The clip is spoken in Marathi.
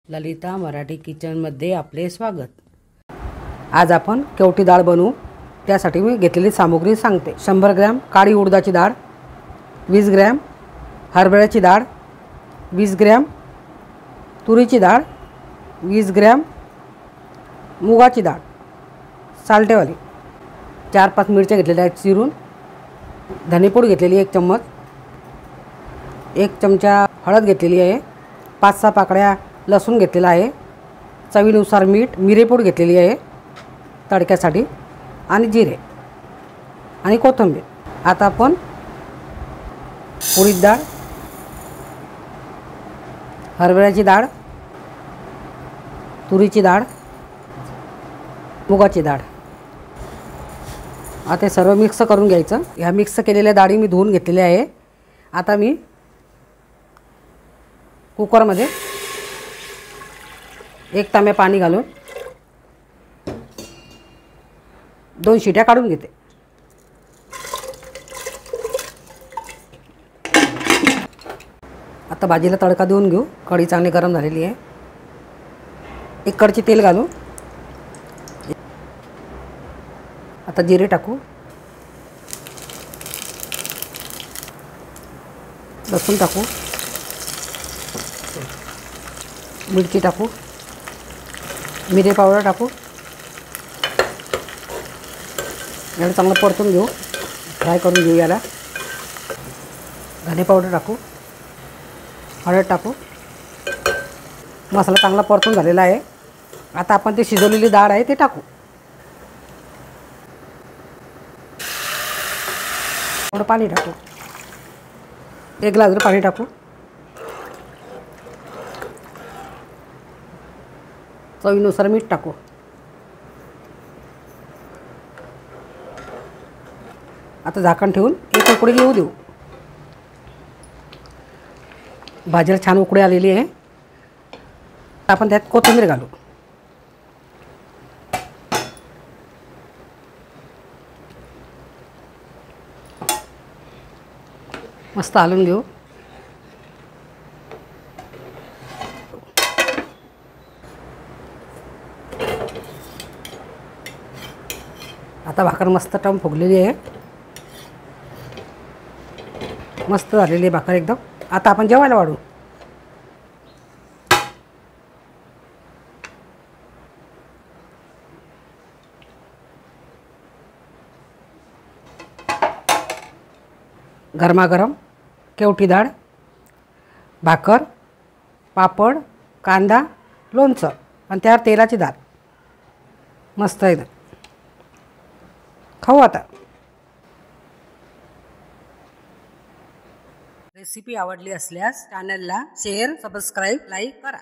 ललिता मराठी किचनमध्ये आपले स्वागत। आज आपण केवटी डाळ बनवू। त्यासाठी मी घेतलेली सामग्री सांगते। 100 ग्रॅम काळी उडदाची डाळ, 20 ग्रॅम हरभऱ्याची डाळ, 20 ग्रॅम तुरीची डाळ, 20 ग्रॅम मुगाची डाळ साल्टेवाली, 4-5 मिरच्या घेतलेल्या आहेत चिरून, धनेपूड घेतलेली 1 चम्मच, 1 चमचा हळद घेतलेली आहे, 5-6 पाकळ्या लसूण घेतलेला आहे, चवीनुसार मीठ, मिरेपूड घेतलेली आहे तडक्यासाठी, आणि जिरे आणि कोथिंबीर। आता आपण उडीद डाळ, हरभऱ्याची डाळ, तुरीची डाळ, मुगाची डाळ आता सर्व मिक्स करून घ्यायचं। ह्या मिक्स केलेल्या डाळी मी धुवून घेतलेल्या आहे। आता मी कुकरमध्ये 1 तांब्या पाणी घालून 2 शिट्या काढून घेते। आता भाजीला तडका देऊन घेऊ। कढई चांगली गरम झालेली आहे। 1 कढई तेल घालू। आता जिरे टाकू, लसूण टाकू, मिरची टाकू, मिरे पावडर टाकू, याला चांगलं परतून घेऊ, फ्राय करून घेऊ याला। धने पावडर टाकू, हळद टाकू, मसाला चांगला परतून झालेला आहे। आता आपण ते शिजवलेली डाळ आहे ते टाकू। थोडं पाणी टाकू, 1 ग्लास पाणी टाकू, चवीनुसार मीठ टाकू। आता झाकण ठेवून 1 उकळी येऊ देऊ। भाजीला छान उकळी आलेली आहे। आपण त्यात कोथिंबीर घालू। मस्त हलवून घेऊ। आता भाकर मस्त टम फुगलेली आहे, मस्त झालेली आहे भाकर एकदम। आता आपण जेवायला वाढू। गरमागरम केवटी डाळ, भाकर, पापड, कांदा, लोणचं आणि त्यावर तेलाची डाळ, मस्त आहे। खाऊ आता। रेसिपी आवडली असल्यास चॅनलला शेअर, सबस्क्राईब, लाईक करा।